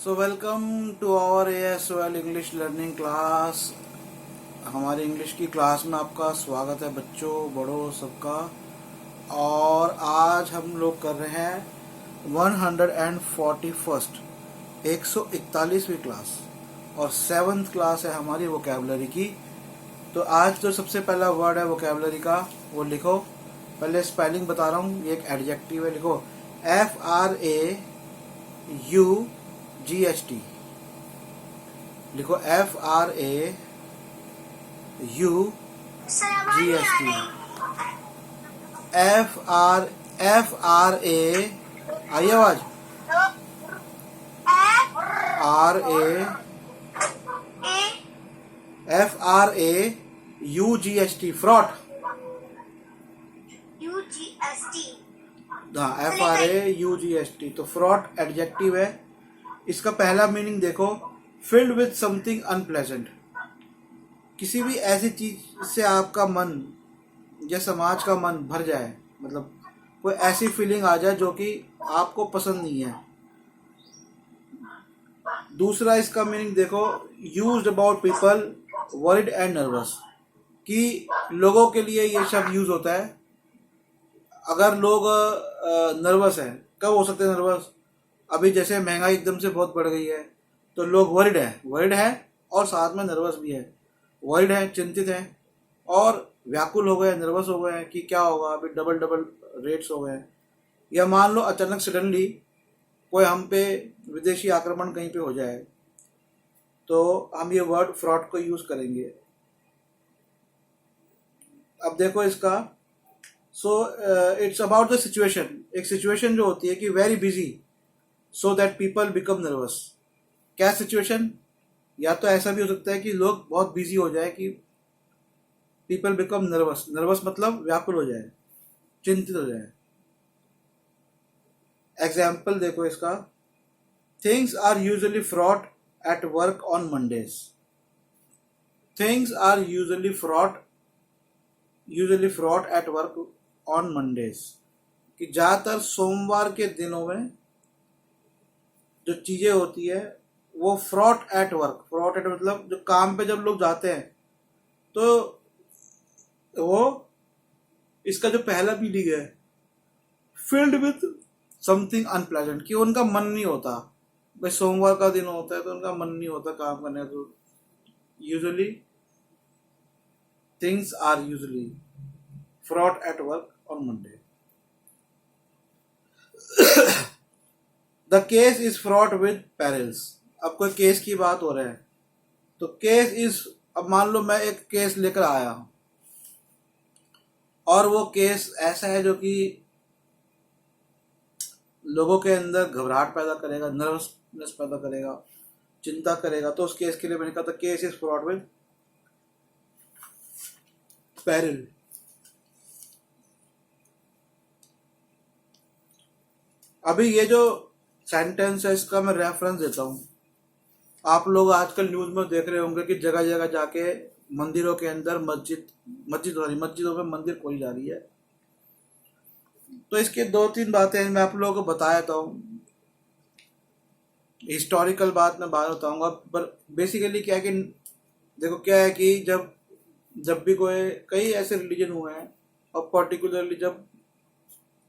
So welcome to our ASOL English learning class. हमारी English की class में आपका स्वागत है बच्चों, बड़ों, सबका। और आज हम लोग कर रहे हैं 141st 141वीं क्लास और 7th क्लास है हमारी वोकैबुलरी की। तो आज जो सबसे पहला वर्ड है वोकैबुलरी का वो लिखो। पहले स्पेलिंग बता रहा हूँ, ये एक एडजेक्टिव है। लिखो FRAUGHT। लिखो FRAUGHT। FRA आई आवाज FRAUGHT फ्रॉड। हाँ, FRAUGHT तो फ्रॉड एडजेक्टिव है। इसका पहला मीनिंग देखो, फिल्ड विथ समथिंग अनप्लेजेंट। किसी भी ऐसी चीज से आपका मन या समाज का मन भर जाए, मतलब कोई ऐसी फीलिंग आ जाए जो कि आपको पसंद नहीं है। दूसरा इसका मीनिंग देखो, used about people worried and nervous, कि लोगों के लिए ये शब्द यूज होता है अगर लोग नर्वस हैं। कब हो सकते हैं नर्वस? अभी जैसे महंगाई एकदम से बहुत बढ़ गई है तो लोग वरिड है और साथ में नर्वस भी है। वरिड है, चिंतित है, और व्याकुल हो गए, नर्वस हो गए हैं कि क्या होगा, अभी डबल डबल रेट्स हो गए हैं। या मान लो अचानक सडनली कोई हम पे विदेशी आक्रमण कहीं पे हो जाए तो हम ये वर्ड फ्रॉड को यूज करेंगे। अब देखो इसका, so it's about the situation. एक सिचुएशन जो होती है कि very busy so that people become nervous. क्या सिचुएशन? या तो ऐसा भी हो सकता है कि लोग बहुत बिजी हो जाए कि पीपल बिकम नर्वस। नर्वस मतलब व्याकुल हो जाए, चिंतित हो जाए। एग्जाम्पल देखो इसका, things are usually fraught at work on Mondays. Things are usually fraught at work on Mondays, कि ज्यादातर सोमवार के दिनों में जो चीजें होती है वो fraught at work. Fraught at मतलब जो काम पे जब लोग जाते हैं तो वो, इसका जो पहला मीनिंग है फिल्ड विथ समथिंग अनप्लेजेंट, कि उनका मन नहीं होता। भाई सोमवार का दिन होता है तो उनका मन नहीं होता काम करने का। तो usually things are usually fraught at work on Monday. The case is fraught with perils. अब कोई केस की बात हो रहा है तो केस इज, अब मान लो मैं एक केस लेकर आया हूं और वो केस ऐसा है जो कि लोगों के अंदर घबराहट पैदा करेगा, नर्वसनेस पैदा करेगा, चिंता करेगा। तो उस केस के लिए मैंने कहा था case is fraught with peril. अभी ये जो सेंटेंस है इसका मैं रेफरेंस देता हूं। आप लोग आजकल न्यूज में देख रहे होंगे कि जगह जगह जाके मंदिरों के अंदर मस्जिदों में मंदिर खोली जा रही है। तो इसके दो तीन बातें मैं आप लोगों को बता देता हूँ। हिस्टोरिकल बात मैं बाद बताऊंगा, पर बेसिकली क्या है कि देखो क्या है कि जब भी कोई कई ऐसे रिलीजन हुए हैं और पर्टिकुलरली जब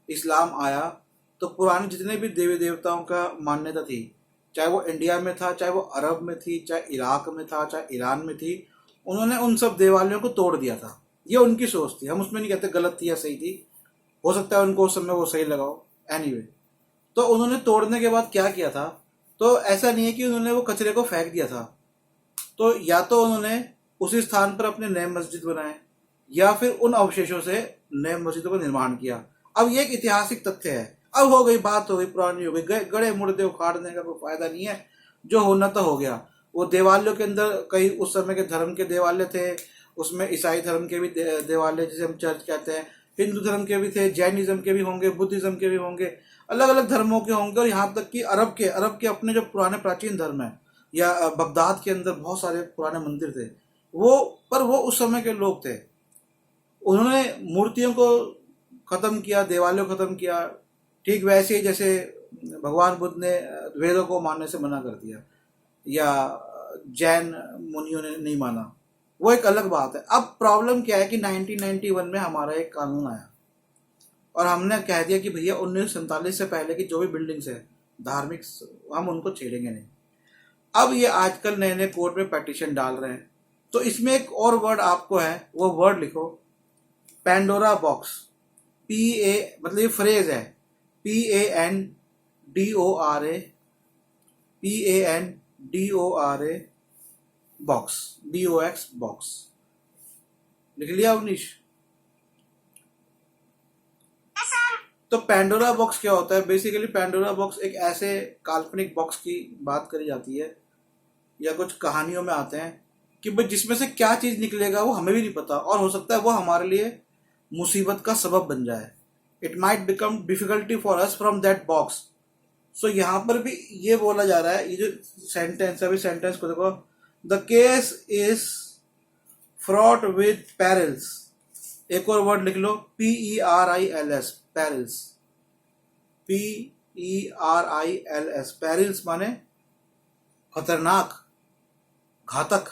इस्लाम आया तो पुराने जितने भी देवी देवताओं का मान्यता थी, चाहे वो इंडिया में था, चाहे वो अरब में थी, चाहे इराक में था, चाहे ईरान में थी, उन्होंने उन सब देवालयों को तोड़ दिया था। ये उनकी सोच थी, हम उसमें नहीं कहते गलत थी या सही थी, हो सकता है उनको उस समय वो सही लगाओ। एनीवे, तो उन्होंने तोड़ने के बाद क्या किया था, तो ऐसा नहीं है कि उन्होंने वो कचरे को फेंक दिया था। तो या तो उन्होंने उसी स्थान पर अपने नए मस्जिद बनाए या फिर उन अवशेषों से नए मस्जिदों का निर्माण किया। अब ये एक ऐतिहासिक तथ्य है। अब हो गई बात, हो गई पुरानी, हो गई, गड़े मुर्दे उखाड़ने का कोई फायदा नहीं है। जो होना तो हो गया। वो देवालयों के अंदर कई उस समय के धर्म के देवालय थे, उसमें ईसाई धर्म के भी देवालय जिसे हम चर्च कहते हैं, हिंदू धर्म के भी थे, जैनिज्म के भी होंगे, बुद्धिज्म के भी होंगे, अलग अलग धर्मों के होंगे। और यहाँ तक कि अरब के अपने जो पुराने प्राचीन धर्म है, या बगदाद के अंदर बहुत सारे पुराने मंदिर थे। वो उस समय के लोग थे, उन्होंने मूर्तियों को खत्म किया, देवालयों को खत्म किया। ठीक वैसे ही जैसे भगवान बुद्ध ने वेदों को मानने से मना कर दिया, या जैन मुनियों ने नहीं माना, वो एक अलग बात है। अब प्रॉब्लम क्या है कि 1991 में हमारा एक कानून आया और हमने कह दिया कि भैया 1947 से पहले की जो भी बिल्डिंग्स है धार्मिक, हम उनको छेड़ेंगे नहीं। अब ये आजकल नए नए कोर्ट में पेटिशन डाल रहे हैं। तो इसमें एक और वर्ड आपको है, वो वर्ड लिखो, पैंडोरा बॉक्स। मतलब ये फ्रेज है, PANDORA, PANDORA box, BOX box. लिख लिया अवनीश? तो पैंडोरा बॉक्स क्या होता है? बेसिकली पैंडोरा बॉक्स एक ऐसे काल्पनिक बॉक्स की बात करी जाती है, या कुछ कहानियों में आते हैं कि भाई जिसमें से क्या चीज निकलेगा वो हमें भी नहीं पता, और हो सकता है वो हमारे लिए मुसीबत का सबब बन जाए। It might become difficulty for us from that box. So यहाँ पर भी ये बोला जा रहा है, ये जो सेंटेंस है, अभी सेंटेंस को देखो, the case is fraught with perils. एक और वर्ड लिख लो, PERILS, पेरिल्स, PERILS, पेरिल्स माने खतरनाक, घातक,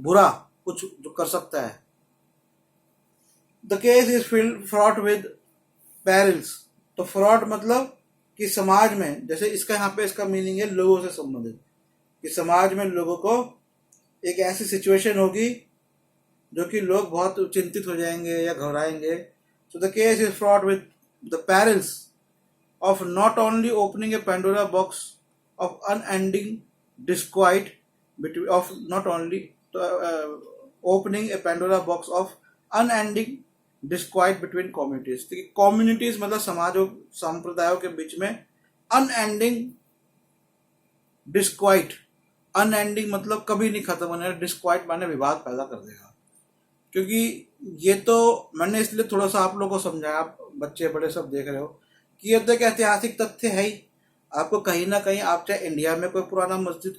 बुरा, कुछ जो कर सकता है। The case is fraught with perils. तो फ्रॉट मतलब कि समाज में, जैसे इसका यहाँ पे इसका मीनिंग है लोगों से संबंधित, कि समाज में लोगों को एक ऐसी सिचुएशन होगी जो कि लोग बहुत चिंतित हो जाएंगे या घबराएंगे। So the case is fraught with the perils of not only opening a Pandora box of unending disquiet between, of not only opening a Pandora box of unending disquiet between communities। communities मतलब समाज और संप्रदायों के बीच में unending disquiet, unending मतलब कभी नहीं खत्म होने, disquiet माने विवाद पैदा कर देगा। क्योंकि ये तो मैंने इसलिए थोड़ा सा आप लोगों को समझाया, आप बच्चे बड़े सब देख रहे हो, कि ये तो एक ऐतिहासिक तथ्य है ही। आपको कहीं ना कहीं, आप चाहे इंडिया में कोई पुराना मस्जिद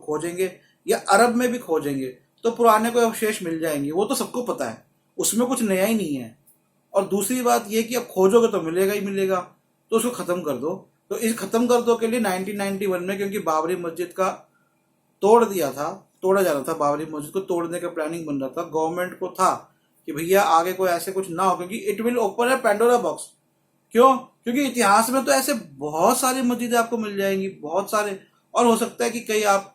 खोजेंगे या अरब में भी खोजेंगे तो पुराने कोई अवशेष मिल जाएंगे, वो तो सबको पता है, उसमें कुछ नया ही नहीं है। और दूसरी बात ये कि अब खोजोगे तो मिलेगा ही मिलेगा, तो उसको खत्म कर दो। तो इस खत्म कर दो के लिए 1991 में, क्योंकि बाबरी मस्जिद का तोड़ा जा रहा था, बाबरी मस्जिद को तोड़ने का प्लानिंग बन रहा था, गवर्नमेंट को था कि भैया आगे कोई ऐसे कुछ ना हो, क्योंकि इट विल ओपन है पैंडोरा बॉक्स। क्यों? क्योंकि इतिहास में तो ऐसे बहुत सारी मस्जिदें आपको मिल जाएंगी, बहुत सारे, और हो सकता है कि कई आप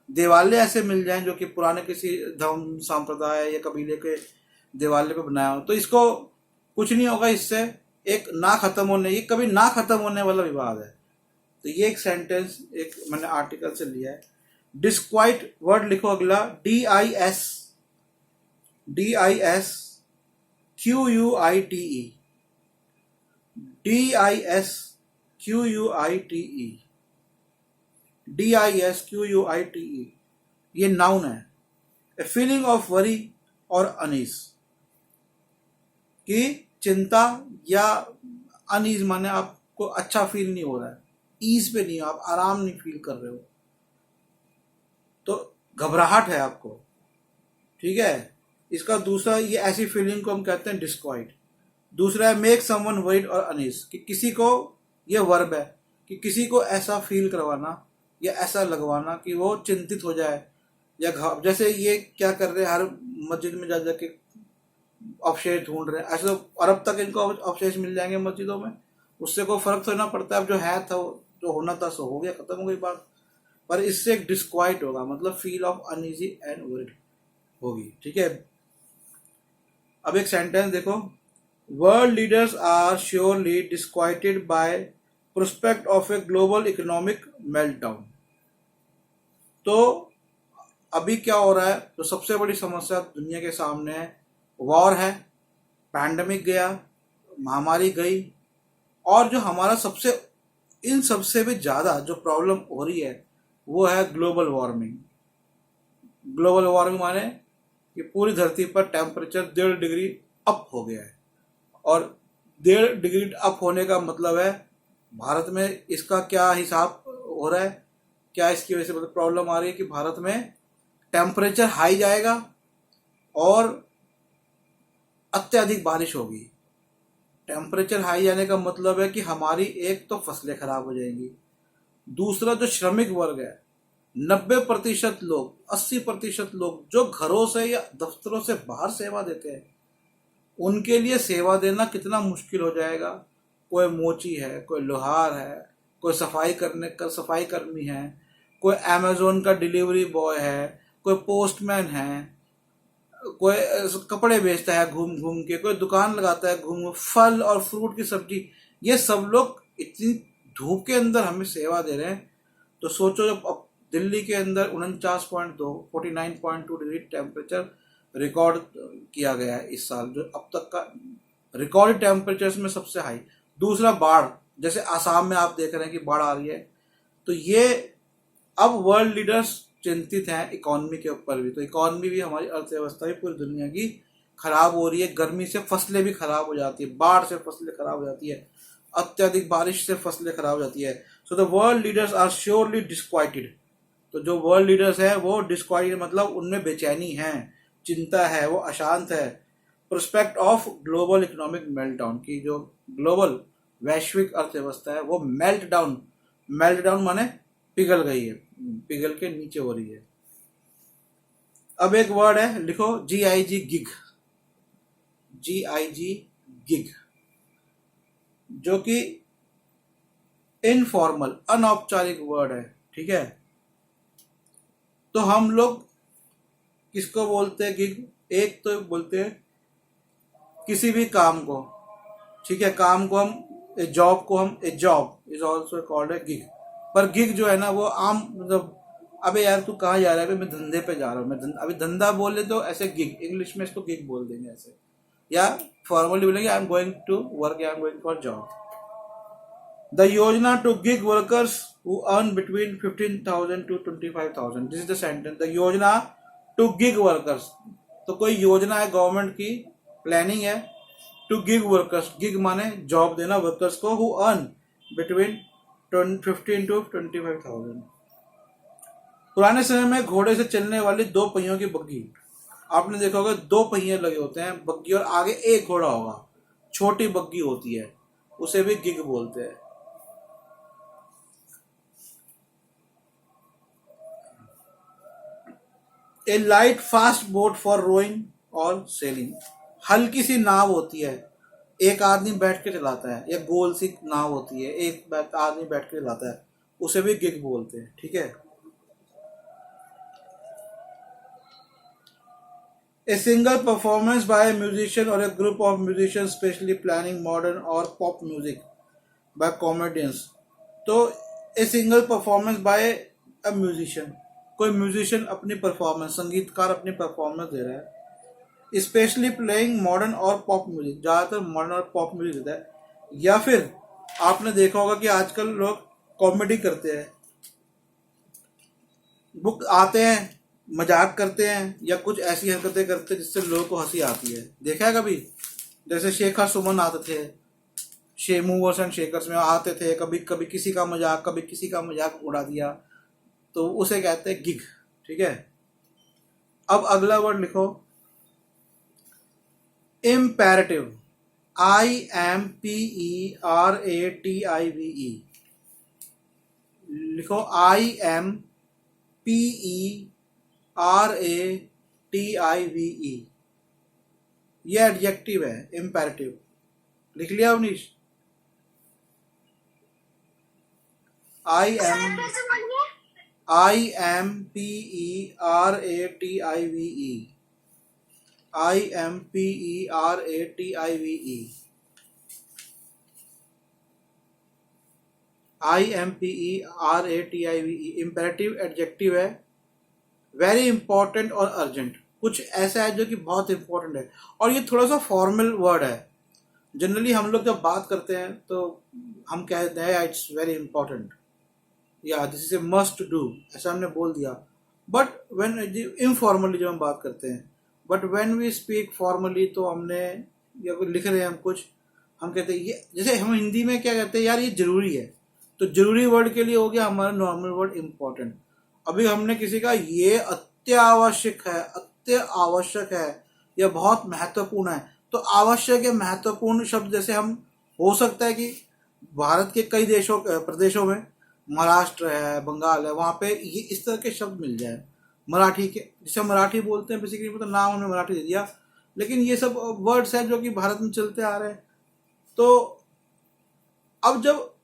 देवालय ऐसे मिल जाएं जो कि पुराने किसी धर्म संप्रदाय या कबीले के देवालय पे बनाया हो। तो इसको कुछ नहीं होगा इससे, एक ना खत्म होने, ये कभी ना खत्म होने वाला विवाद है। तो ये एक सेंटेंस एक मैंने आर्टिकल से लिया है। डिस्क्वाइट वर्ड लिखो अगला, DISQUITE, DISQUITE, ये नाउन है। ए फीलिंग ऑफ वरी और अनीज, कि चिंता या अनीज माने आपको अच्छा फील नहीं हो रहा है, ईज पे नहीं हो, आप आराम नहीं फील कर रहे हो, तो घबराहट है आपको, ठीक है। इसका दूसरा, ये ऐसी फीलिंग को हम कहते हैं डिस्क्वाइट। दूसरा है मेक समवन वरीड और अनीज, कि किसी को, ये वर्ब है, कि किसी को ऐसा फील करवाना या ऐसा लगवाना कि वो चिंतित हो जाए, या जैसे ये क्या कर रहे हैं, हर मस्जिद में जा जाके अवशेष ढूंढ रहे हैं। ऐसे तो अरब तक इनको अवशेष मिल जाएंगे मस्जिदों में, उससे कोई फर्क तो ना पड़ता है। अब जो है था, जो होना था सो हो गया, खत्म हो गई बात। पर इससे एक डिस्क्वाइट होगा, मतलब feel of uneasy and worried होगी, ठीक है। अब एक सेंटेंस देखो, world leaders are surely disquieted by prospect of a global economic meltdown. तो अभी क्या हो रहा है, तो सबसे बड़ी समस्या दुनिया के सामने है, वॉर है, पैंडेमिक गया, महामारी गई, और जो हमारा इन सबसे भी ज्यादा जो प्रॉब्लम हो रही है वो है ग्लोबल वार्मिंग। ग्लोबल वार्मिंग माने कि पूरी धरती पर टेम्परेचर 1.5 डिग्री अप हो गया है, और 1.5 डिग्री अप होने का मतलब है भारत में इसका क्या हिसाब हो रहा है, क्या इसकी वजह से मतलब प्रॉब्लम आ रही है कि भारत में टेम्परेचर हाई जाएगा और अत्यधिक बारिश होगी। टेम्परेचर हाई जाने का मतलब है कि हमारी एक तो फसलें खराब हो जाएंगी, दूसरा जो श्रमिक वर्ग है, 90% लोग, 80% लोग जो घरों से या दफ्तरों से बाहर सेवा देते हैं, उनके लिए सेवा देना कितना मुश्किल हो जाएगा। कोई मोची है, कोई लोहार है, कोई सफाई कर्मी है, कोई अमेजोन का डिलीवरी बॉय है, कोई पोस्टमैन है, कोई कपड़े बेचता है घूम घूम के, कोई दुकान लगाता है घूम, फल और फ्रूट की सब्जी, ये सब लोग इतनी धूप के अंदर हमें सेवा दे रहे हैं। तो सोचो, जब अब दिल्ली के अंदर 49.2 डिग्री टेम्परेचर रिकॉर्ड किया गया है इस साल, जो अब तक का रिकॉर्ड टेम्परेचर में सबसे हाई। दूसरा बाढ़, जैसे आसाम में आप देख रहे हैं कि बाढ़ आ रही है, तो ये अब वर्ल्ड लीडर्स चिंतित हैं इकोनॉमी के ऊपर भी। तो इकोनॉमी भी, हमारी अर्थव्यवस्था भी पूरी दुनिया की खराब हो रही है। गर्मी से फसलें भी खराब हो जाती है, बाढ़ से फसलें खराब हो जाती है, अत्यधिक बारिश से फसलें खराब हो जाती है। So the world leaders are surely disquieted. तो जो वर्ल्ड लीडर्स हैं वो डिस्क्वाइटेड मतलब उनमें बेचैनी है, चिंता है, वो अशांत है। Prospect of global economic meltdown, की जो ग्लोबल वैश्विक अर्थव्यवस्था है वो मेल्ट डाउन माने पिघल गई है, पिघल के नीचे हो रही है। अब एक वर्ड है, लिखो GIG, गिग। GIG, गिग, जो कि इनफॉर्मल, अनौपचारिक वर्ड है, ठीक है। तो हम लोग किसको बोलते हैं गिग? एक तो बोलते हैं किसी भी काम को, ठीक है, काम को हम, जॉब को हम, ए जॉब इज ऑल्सो कॉल्ड है गिग। पर गिग जो है ना वो आम, मतलब अबे यार तू कहाँ जा रहा है? मैं धंधे पे जा रहा हूँ, अभी धंधा बोले तो ऐसे गिग, इंग्लिश में इसको गिग बोल देंगे ऐसे, या फॉर्मली बोलेंगे I am going to work, I am going for job. The yojana to gig workers who earn between 15,000 to 25,000, this is the sentence. The yojana to gig workers, तो कोई योजना है गवर्नमेंट की, प्लानिंग है, टू गिग वर्कर्स, गिग माने job देना workers को, who earn between 15 to 25,000। पुराने समय में घोड़े से चलने वाली 2 पहियों की बग्गी, आपने देखा होगा 2 पहिए लगे होते हैं बग्गी, और आगे एक घोड़ा होगा, छोटी बग्गी होती है, उसे भी गिग बोलते हैं। A light fast boat for rowing or sailing, हल्की सी नाव होती है, एक आदमी बैठ के चलाता है, या गोल सी नाव होती है, एक आदमी बैठ के चलाता है, उसे भी गिग बोलते हैं, ठीक है। A single performance by a musician or a group of musicians specially planning modern और पॉप म्यूजिक बाय कॉमेडियंस। तो a single performance by a musician, कोई म्यूजिशियन अपनी परफॉर्मेंस, संगीतकार अपनी परफॉर्मेंस दे रहा है, स्पेशली प्लेइंग मॉडर्न और पॉप म्यूजिक, ज़्यादातर मॉडर्न और पॉप म्यूजिक देता है। या फिर आपने देखा होगा कि आजकल लोग कॉमेडी करते हैं, बुक आते हैं, मजाक करते हैं, या कुछ ऐसी हरकतें करते हैं जिससे लोगों को हंसी आती है। देखा है कभी? जैसे शेखर सुमन आते थे, मूवर्स एंड शेकर्स में आते थे, कभी कभी किसी का मजाक उड़ा दिया, तो उसे कहते हैं गिग, ठीक है। अब अगला वर्ड लिखो, इम्पेरेटिव, IMPERATIVE, लिखो IMPERATIVE, ये एडजेक्टिव है, इम्पेरेटिव। लिख लिया Avneesh? IMPERATIVE, IMPERATIVE, IMPERATIVE, imperative adjective है, वेरी इंपॉर्टेंट और अर्जेंट, कुछ ऐसा है जो कि बहुत इंपॉर्टेंट है। और ये थोड़ा सा फॉर्मल वर्ड है। जनरली हम लोग जब बात करते हैं तो हम कहते हैं इट्स वेरी इंपॉर्टेंट, या this is A must do, ऐसा हमने बोल दिया। बट व्हेन इनफॉर्मली जब हम बात करते हैं, but when we speak formally, तो हमने, या कोई लिख रहे हैं हम कुछ, हम कहते हैं ये, जैसे हम हिंदी में क्या कहते हैं, यार ये जरूरी है, तो जरूरी वर्ड के लिए हो गया हमारा नॉर्मल वर्ड इम्पोर्टेंट। अभी हमने किसी का ये अत्यावश्यक है, या बहुत महत्वपूर्ण है, तो आवश्यक या महत्वपूर्ण शब्द जैसे हम, हो सकता है कि भारत के कई देशों प्रदेशों में, महाराष्ट्र है, बंगाल है, वहाँ पे ये इस तरह के शब्द मिल जाए मराठी के, जिसे हम मराठी बोलते हैं बेसिकली, मतलब नाम हमने मराठी दे दिया, लेकिन ये सब वर्ड्स हैं जो कि भारत में चलते आ रहे हैं। तो अब जब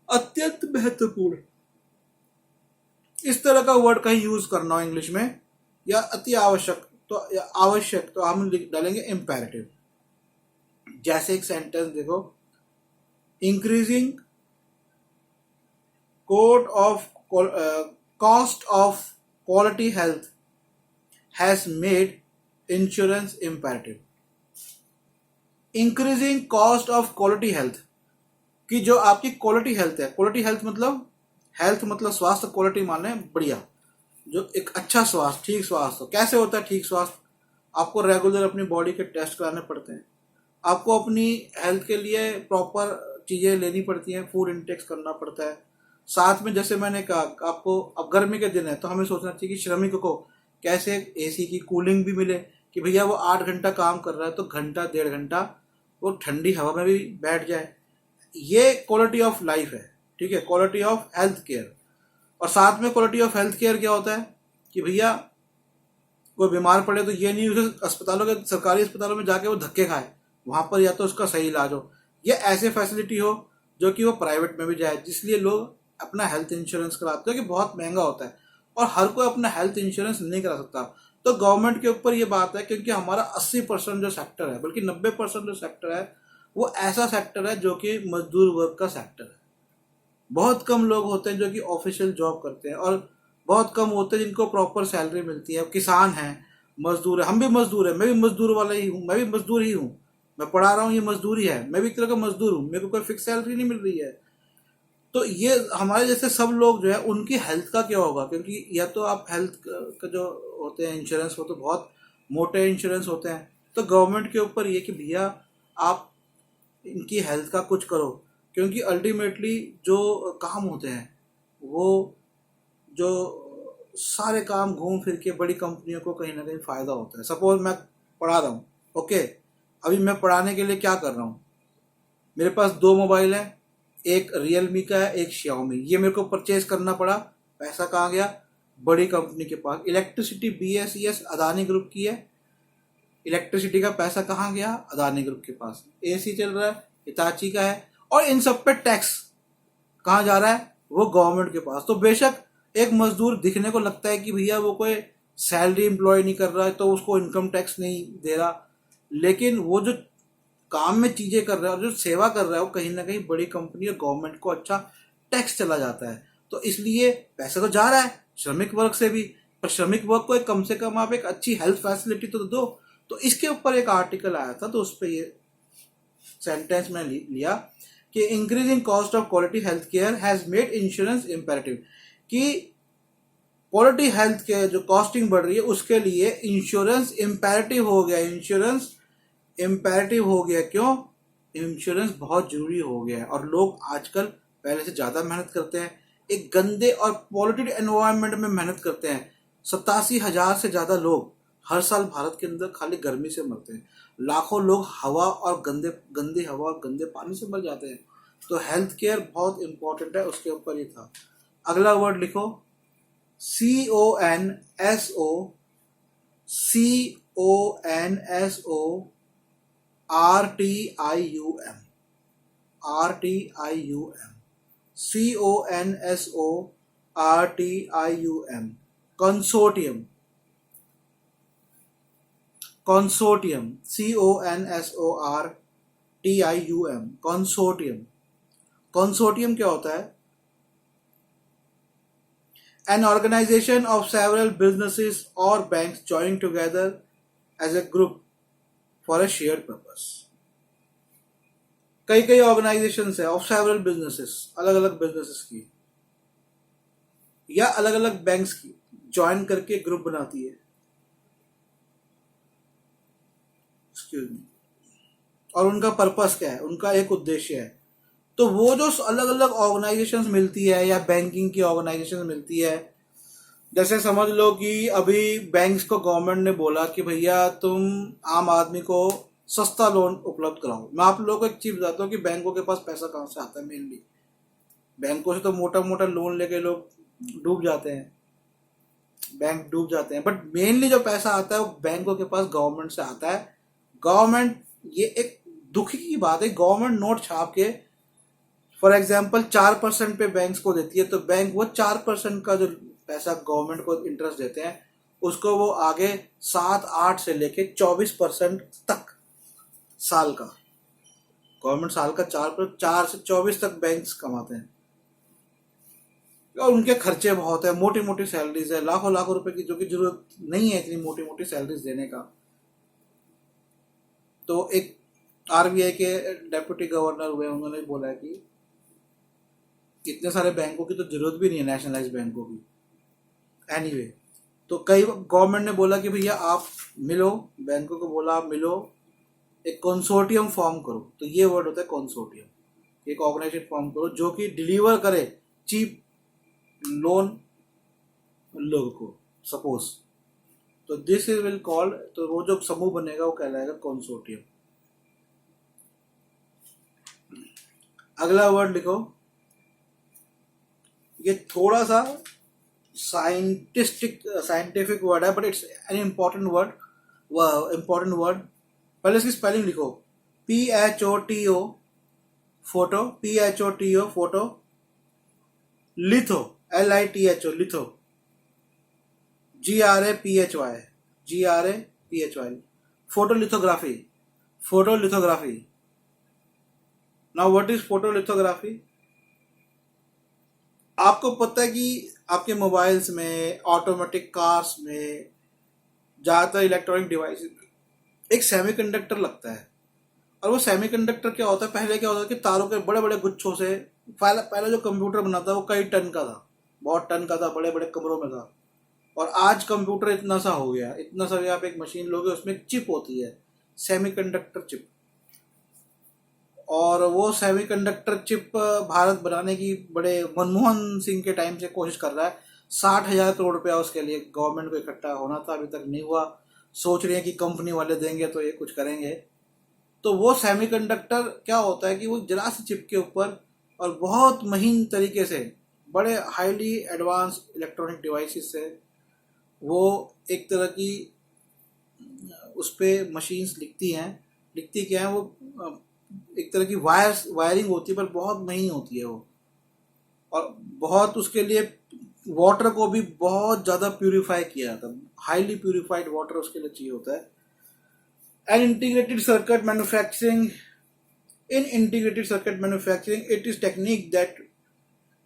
अत्यंत महत्वपूर्ण इस तरह का वर्ड कहीं यूज करना हो इंग्लिश में, या अति आवश्यक, तो या आवश्यक, तो हम डालेंगे इम्पेरेटिव। जैसे एक सेंटेंस देखो, increasing cost of quality health has made insurance imperative. Increasing cost of quality health, कि जो आपकी क्वालिटी हेल्थ है, क्वालिटी हेल्थ मतलब स्वास्थ्य, क्वालिटी माने बढ़िया, जो एक अच्छा स्वास्थ्य, ठीक स्वास्थ्य। कैसे होता है ठीक स्वास्थ्य? आपको रेगुलर अपनी बॉडी के टेस्ट कराने पड़ते हैं, आपको अपनी हेल्थ के लिए प्रॉपर चीज़ें लेनी पड़ती हैं, फूड इंटेक्स करना पड़ता है। साथ में जैसे मैंने कहा, आपको अब गर्मी के दिन है तो हमें सोचना चाहिए कि श्रमिक को कैसे एसी की कूलिंग भी मिले, कि भैया वो 8 घंटा काम कर रहा है तो घंटा 1.5 घंटा वो ठंडी हवा में भी बैठ जाए। ये क्वालिटी ऑफ लाइफ है, ठीक है, क्वालिटी ऑफ हेल्थ केयर। और साथ में क्वालिटी ऑफ हेल्थ केयर क्या होता है कि भैया कोई बीमार पड़े तो ये नहीं उसे अस्पतालों के, सरकारी अस्पतालों में जाके वो धक्के खाए, वहां पर या तो उसका सही इलाज हो, या ऐसे फैसिलिटी हो जो कि वो प्राइवेट में भी जाए, जिसलिए लोग अपना हेल्थ इंश्योरेंस कराते हैं, कि बहुत महंगा होता है और हर कोई अपना हेल्थ इंश्योरेंस नहीं करा सकता। तो गवर्नमेंट के ऊपर ये बात है, क्योंकि हमारा 80% जो सेक्टर है, बल्कि 90% जो सेक्टर है, वो ऐसा सेक्टर है जो कि मजदूर वर्ग का सेक्टर है। बहुत कम लोग होते हैं जो कि ऑफिशियल जॉब करते हैं, और बहुत कम होते हैं जिनको प्रॉपर सैलरी मिलती है। किसान हैं, मजदूर है, हम भी मजदूर है, मैं भी मजदूर वाला ही हूँ, मैं भी मजदूर ही हूँ, मैं पढ़ा रहा हूँ, ये मजदूरी है, मैं भी एक तरह का मजदूर हूँ, मेरे को कोई फिक्स सैलरी नहीं मिल रही है। तो ये हमारे जैसे सब लोग जो है उनकी हेल्थ का क्या होगा, क्योंकि या तो आप हेल्थ का जो होते हैं इंश्योरेंस, वो तो बहुत मोटे इंश्योरेंस होते हैं। तो गवर्नमेंट के ऊपर ये कि भैया आप इनकी हेल्थ का कुछ करो, क्योंकि अल्टीमेटली जो काम होते हैं वो, जो सारे काम घूम फिर के बड़ी कंपनियों को कहीं ना कहीं फायदा होता है। सपोज मैं पढ़ा रहा हूँ, ओके, अभी मैं पढ़ाने के लिए क्या कर रहा हूँ, मेरे पास 2 मोबाइल है, एक रियलमी का है, एक Xiaomi। ये मेरे को परचेज करना पड़ा, पैसा कहाँ गया? बड़ी कंपनी के पास। इलेक्ट्रिसिटी BSES अदानी ग्रुप की है, इलेक्ट्रिसिटी का पैसा कहाँ गया? अदानी ग्रुप के पास। AC चल रहा है, हिताची का है, और इन सब पे टैक्स कहाँ जा रहा है? वो गवर्नमेंट के पास। तो बेशक एक मजदूर दिखने को लगता है कि भैया वो कोई सैलरी एम्प्लॉय नहीं कर रहा है तो उसको इनकम टैक्स नहीं दे रहा, लेकिन वो जो काम में चीजें कर रहा है और जो सेवा कर रहा है वो कहीं ना कहीं बड़ी कंपनी और गवर्नमेंट को अच्छा टैक्स चला जाता है। तो इसलिए पैसा तो जा रहा है श्रमिक वर्ग से भी, पर श्रमिक वर्ग को कम से कम आप एक अच्छी हेल्थ फैसिलिटी तो दो। तो इसके ऊपर एक आर्टिकल आया था, तो उस पर ये सेंटेंस में लिया कि increasing cost of quality health care has made insurance imperative, कि क्वालिटी हेल्थ केयर जो कॉस्टिंग बढ़ रही है उसके लिए इंश्योरेंस इम्पेरेटिव हो गया। इंश्योरेंस इम्पेरेटिव हो गया, क्यों? इंश्योरेंस बहुत जरूरी हो गया है, और लोग आजकल पहले से ज्यादा मेहनत करते हैं, एक गंदे और पॉल्यूटेड एनवायरनमेंट में मेहनत करते हैं। 87,000 से ज्यादा लोग हर साल भारत के अंदर खाली गर्मी से मरते हैं, लाखों लोग हवा और गंदी हवा और गंदे पानी से मर जाते हैं। तो हेल्थ केयर बहुत इंपॉर्टेंट है, उसके ऊपर ये था। अगला वर्ड लिखो, CONSO RTIUM, CONSORTIUM, consortium, consortium, CONSORTIUM, consortium. Consortium क्या होता है? An organization of several businesses or banks joining together as a group for a shared purpose. कई कई ऑर्गेनाइजेशंस है ऑफ सेवरल बिजनेसेस, अलग अलग बिजनेसेस की या अलग अलग बैंक्स की ज्वाइन करके ग्रुप बनाती है, एक्सक्यूज मी, और उनका पर्पस क्या है? उनका एक उद्देश्य है। तो वो जो अलग अलग ऑर्गेनाइजेशंस मिलती है या बैंकिंग की ऑर्गेनाइजेशन मिलती है, जैसे समझ लो कि अभी बैंक्स को गवर्नमेंट ने बोला कि भैया तुम आम आदमी को सस्ता लोन उपलब्ध कराओ। मैं आप लोगों को एक चीज बताता हूँ कि बैंकों के पास पैसा कहाँ से आता है। मेनली बैंकों से तो मोटा मोटा लोन लेके लोग डूब जाते हैं, बैंक डूब जाते हैं, बट मेनली जो पैसा आता है वो बैंकों के पास गवर्नमेंट से आता है। गवर्नमेंट, ये एक दुखी की बात है, गवर्नमेंट नोट छाप के फॉर एग्जाम्पल 4% पे बैंक्स को देती है, तो बैंक वो 4% का जो पैसा गवर्नमेंट को इंटरेस्ट देते हैं उसको वो आगे 7-8 से लेके 24% तक साल का, गवर्नमेंट साल का 4 से 24 तक बैंक्स कमाते हैं। और उनके खर्चे बहुत है, मोटी मोटी सैलरीज है, लाखों लाखों रुपए की, जो कि जरूरत नहीं है इतनी मोटी मोटी सैलरीज देने का। तो एक आरबीआई के डेप्यूटी गवर्नर हुए, उन्होंने बोला कि इतने सारे बैंकों की तो जरूरत भी नहीं है, नेशनलाइज बैंकों की। एनीवे, तो कई गवर्नमेंट ने बोला कि भैया आप मिलो, बैंकों को बोला आप मिलो, एक कंसोर्टियम फॉर्म करो। तो ये वर्ड होता है कंसोर्टियम, एक ऑर्गेनाइजेशन फॉर्म करो जो कि डिलीवर करे चीप लोन लोगों को, सपोज। तो दिस इज विल कॉल्ड, तो वो जो समूह बनेगा वो कहलाएगा कंसोर्टियम। अगला वर्ड लिखो, ये थोड़ा सा साइंटिफिक वर्ड है, but it's an important word, पहले इसकी स्पेलिंग लिखो, PHOTO, photo, PHOTO photo, litho, LITHO litho, GRAPHY, photolithography, photolithography. Now what is photolithography? आपको पता है कि आपके मोबाइल्स में, ऑटोमेटिक कार्स में, ज्यादातर इलेक्ट्रॉनिक डिवाइस एक सेमीकंडक्टर लगता है। और वो सेमीकंडक्टर क्या होता है, पहले क्या होता है कि तारों के बड़े बड़े गुच्छों से, पहले जो कंप्यूटर बना था वो कई टन का था, बहुत टन का था, बड़े बड़े कमरों में था। और आज कंप्यूटर इतना सा हो गया, इतना सा, आप एक मशीन लोगे उसमें एक चिप होती है, सेमीकंडक्टर चिप। और वो सेमीकंडक्टर चिप भारत बनाने की बड़े मनमोहन सिंह के टाइम से कोशिश कर रहा है। 60,000 करोड़ रुपया उसके लिए गवर्नमेंट को इकट्ठा होना था, अभी तक नहीं हुआ। सोच रहे हैं कि कंपनी वाले देंगे तो ये कुछ करेंगे। तो वो सेमीकंडक्टर क्या होता है कि वो जरा सी चिप के ऊपर और बहुत महीन तरीके से, बड़े हाईली एडवांस इलेक्ट्रॉनिक डिवाइसेस से वो एक तरह की उस पर मशीन्स लिखती क्या है, वो एक तरह की वायरिंग होती है, पर बहुत महीन होती है वो। और बहुत उसके लिए वाटर को भी बहुत ज़्यादा प्यूरिफाई किया जाता है, हाईली प्यूरिफाइड वाटर उसके लिए चाहिए होता है। And integrated circuit manufacturing, in integrated circuit manufacturing, it is technique that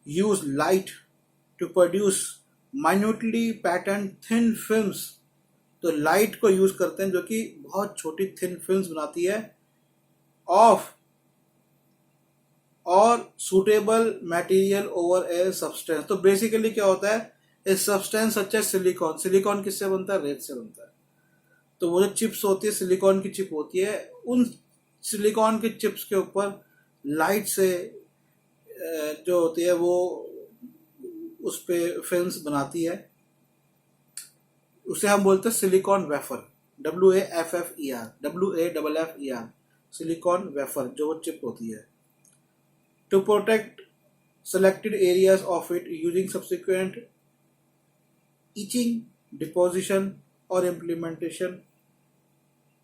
use light to produce minutely patterned thin films। तो लाइट को यूज करते हैं जो कि बहुत छोटी थिन फिल्म्स बनाती है ऑफ और suitable material over a substance. तो बेसिकली क्या होता है, ए सब्सटेंस सच है सिलिकॉन। सिलिकॉन किससे बनता है? रेत से बनता है। तो वो जो चिप्स होती है, सिलिकॉन की चिप होती है, उन सिलिकॉन के चिप्स के ऊपर लाइट से जो होती है वो उस पे फिल्म्स बनाती है, उसे हम बोलते हैं silicon wafer, WAFFER, silicon wafer जो वो चिप होती है। To protect selected areas of it using subsequent etching, deposition और implementation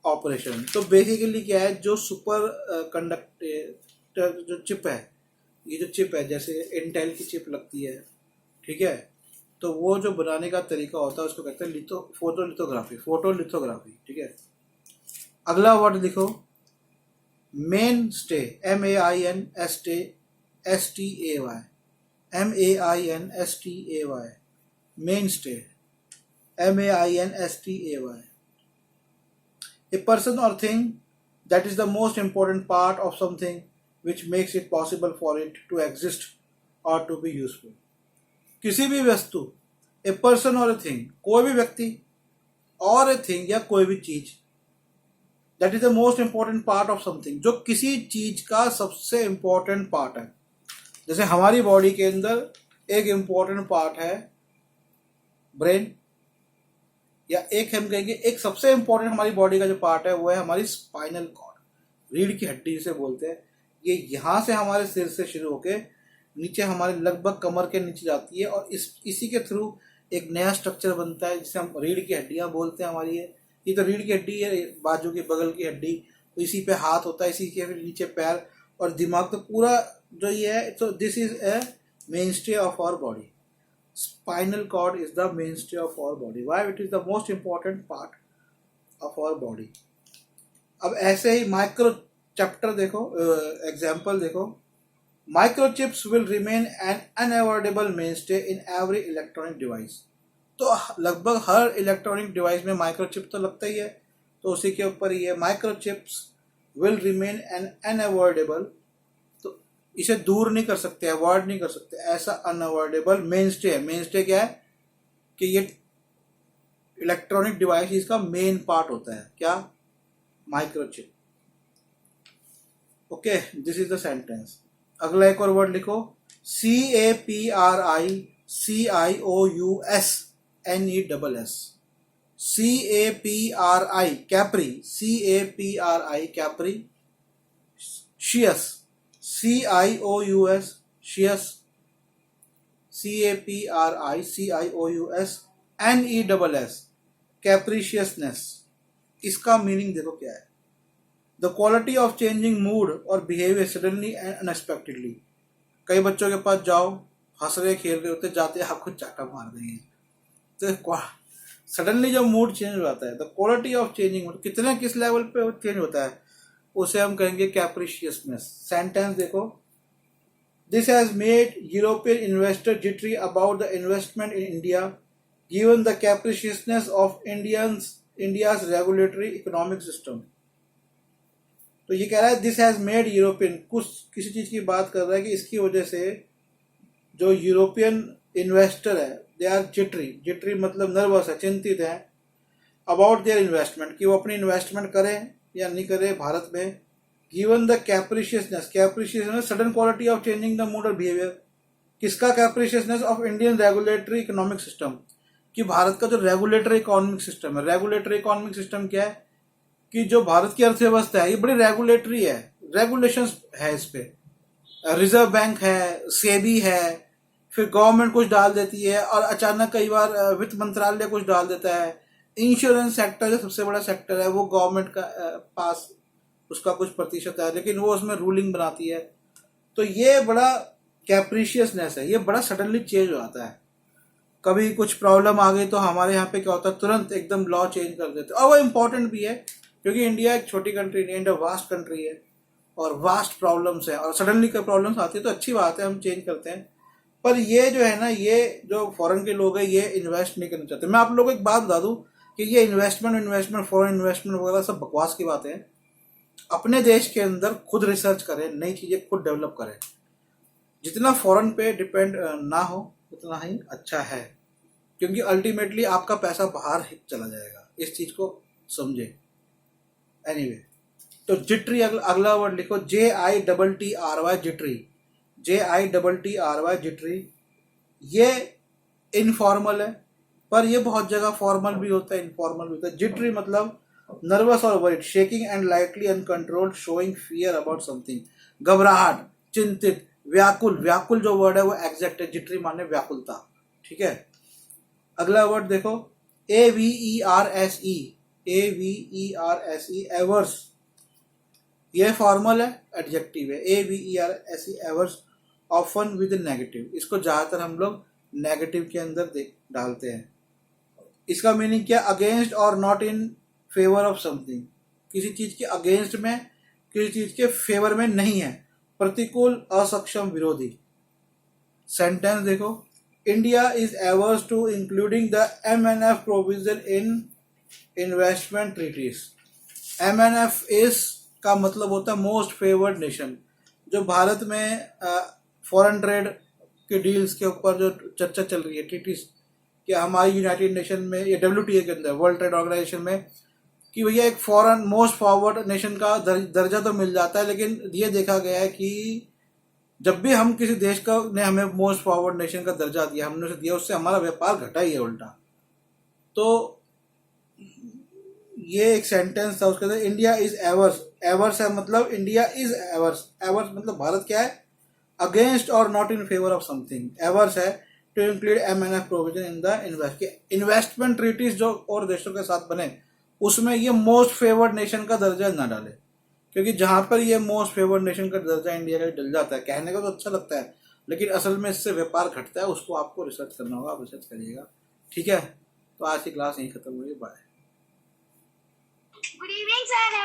ऑपरेशन। तो बेसिकली क्या है, जो सुपर कंडक्टर जो चिप है, ये जो चिप है जैसे इंटेल की चिप लगती है, ठीक है, तो वो जो बनाने का तरीका होता है उसको कहते हैं फोटोलिथोग्राफी, ठीक है। अगला वर्ड लिखो, main stay, MAINSTAY, main stay, MAINSTAY। A person or thing that is the most important part of something which makes it possible for it to exist or to be useful। किसी भी वस्तु, a person और a thing, कोई भी व्यक्ति और a thing या कोई भी चीज, that is the most important part of something, जो किसी चीज का सबसे इंपॉर्टेंट पार्ट है। जैसे हमारी बॉडी के अंदर एक इंपॉर्टेंट पार्ट है ब्रेन, या एक हम कहेंगे एक सबसे इंपॉर्टेंट हमारी बॉडी का जो पार्ट है वो है हमारी स्पाइनल कॉर्ड, रीढ़ की हड्डी जिसे बोलते हैं। ये यहाँ से हमारे सिर से शुरू होके नीचे हमारे लगभग कमर के नीचे जाती है और इसी के थ्रू एक नया स्ट्रक्चर बनता है जिसे हम रीढ़ की हड्डियाँ बोलते हैं हमारी। ये तो रीढ़ की हड्डी है, बाजू की बगल की हड्डी, तो इसी पे हाथ होता है, इसी के फिर नीचे पैर और दिमाग, तो पूरा जो ये है, तो this is a mainstay of our body. Spinal cord is the mainstay of our body. Why it is the most important part of our body. अब ऐसे ही माइक्रो चैप्टर देखो, एग्जाम्पल देखो, microchips will remain an unavoidable mainstay in every electronic device. तो लगभग हर electronic device में microchip तो लगता ही है, तो उसी के ऊपर ही है microchips will remain an unavoidable, तो इसे दूर नहीं कर सकते, अवॉइड नहीं कर सकते, ऐसा अनअवॉइडेबल मेनस्टे है। मेनस्टे क्या है कि ये इलेक्ट्रॉनिक डिवाइस इसका मेन पार्ट होता है, क्या? Microchip. Okay, this is the sentence. अगला एक और वर्ड लिखो, CAPRICIOUSNESS। CAPRI Capri, CAPRI Capri, शियस, CIOUS शियस, CAPRICIOUSNESS कैप्रीशियसनेस। इसका मीनिंग देखो क्या है, the quality of changing mood or behaviour suddenly and unexpectedly. कई बच्चों के पास जाओ, हंस रहे खेल रहे होते, जाते आपको चाटा मार देंगे, तो सडनली जब मूड चेंज हो जाता है, the quality of changing mood, कितने किस लेवल पे चेंज होता है, उसे हम कहेंगे कैप्रिशियसनेस। सेंटेंस देखो, this has made European investor jittery about the investment in India given the capriciousness of India's regulatory economic system. तो ये कह रहा है दिस हैज मेड यूरोपियन, कुछ किसी चीज की बात कर रहा है कि इसकी वजह से जो यूरोपियन इन्वेस्टर है, दे आर जिटरी मतलब नर्वस है, चिंतित है, अबाउट देयर इन्वेस्टमेंट, कि वो अपनी इन्वेस्टमेंट करें या नहीं करें भारत में। Given the capriciousness, capriciousness sudden quality of changing the mood or behaviour. किसका capriciousness? Of Indian regulatory economic system, कि भारत का जो रेगुलेटरी इकोनॉमिक सिस्टम है। रेगुलेटरी इकोनॉमिक सिस्टम क्या है कि जो भारत की अर्थव्यवस्था है ये बड़ी रेगुलेटरी है, रेगुलेशंस है इस पे, रिजर्व बैंक है, सेबी है, फिर गवर्नमेंट कुछ डाल देती है और अचानक कई बार वित्त मंत्रालय कुछ डाल देता है। इंश्योरेंस सेक्टर जो सबसे बड़ा सेक्टर है वो गवर्नमेंट का पास उसका कुछ प्रतिशत है, लेकिन वो उसमें रूलिंग बनाती है। तो ये बड़ा कैप्रिशियसनेस है, ये बड़ा सडनली चेंज हो जाता है। कभी कुछ प्रॉब्लम आ गई तो हमारे यहाँ पे क्या होता है, तुरंत एकदम लॉ चेंज कर देते हैं। और वो इम्पोर्टेंट भी है क्योंकि इंडिया एक छोटी कंट्री नहीं, इंडिया वास्ट कंट्री है और वास्ट प्रॉब्लम्स है, और सडनली कोई प्रॉब्लम्स आती है तो अच्छी बात है, हम चेंज करते हैं। पर ये जो है ना, ये जो फॉरेन के लोग हैं ये इन्वेस्ट नहीं करना चाहते। मैं आप लोगों को एक बात बता दूं कि ये इन्वेस्टमेंट फॉरेन इन्वेस्टमेंट वगैरह सब बकवास की बातें हैं। अपने देश के अंदर खुद रिसर्च करें, नई चीजें खुद डेवलप करें। जितना फॉरेन पे डिपेंड ना हो उतना ही अच्छा है, क्योंकि अल्टीमेटली आपका पैसा बाहर ही चला जाएगा, इस चीज को समझे। एनीवे, तो जिट्री अगला वर्ड लिखो, JITTRY जिट्री, JITTRY जिट्री। ये इनफॉर्मल है पर ये बहुत जगह फॉर्मल भी होता है, इनफॉर्मल भी होता है। जिट्री मतलब नर्वस और worried, shaking and lightly uncontrolled, showing fear about something, घबराहट, चिंतित, व्याकुल। व्याकुल जो वर्ड है वो एग्जैक्ट है, जिट्री माने व्याकुलता, ठीक है। अगला वर्ड देखो, AVERSE, एवर्स। ये फॉर्मल है, एडजेक्टिव है। AVERSE averse, often with negative. इसको ज्यादातर हम लोग नेगेटिव के अंदर डालते हैं। इसका मीनिंग क्या? अगेंस्ट और not in favour of something, किसी चीज के अगेंस्ट में, किसी चीज के फेवर में नहीं है। प्रतिकूल, असक्षम, विरोधी। सेंटेंस देखो, India is averse to including the MNF provision in investment treaties. MNF इस का मतलब होता है मोस्ट फेवर्ड नेशन। जो भारत में फॉरेन ट्रेड के डील्स के ऊपर जो चर्चा चल रही है, ट्रीटीज, कि हमारी यूनाइटेड नेशन में या WTO के अंदर, वर्ल्ड ट्रेड ऑर्गेनाइजेशन में, कि भैया एक फॉरेन मोस्ट फॉरवर्ड नेशन का दर्जा तो मिल जाता है, लेकिन ये देखा गया है कि जब भी हम किसी देश का ने हमें मोस्ट फॉरवर्ड नेशन का दर्जा दिया, हमने उसे दिया, उससे हमारा व्यापार घटा ही है उल्टा। तो ये एक सेंटेंस था, उसके अंदर इंडिया इज एवर्स, एवर्स है मतलब इंडिया इज एवर्स, एवर्स मतलब भारत क्या है, अगेंस्ट और not in favour of something, averse है to include MNF provision in the investment treaties जो और देशों के साथ बने उसमें ये मोस्ट फेवर्ड नेशन का दर्जा ना डाले, क्योंकि जहां पर ये मोस्ट फेवर्ड नेशन का दर्जा इंडिया का डल जाता है, कहने को तो अच्छा लगता है लेकिन असल में इससे व्यापार घटता है, उसको आपको रिसर्च करना होगा, आप रिसर्च करिएगा। ठीक है, तो आज की क्लास यहीं खत्म हुई, बाय। Good evening, sir.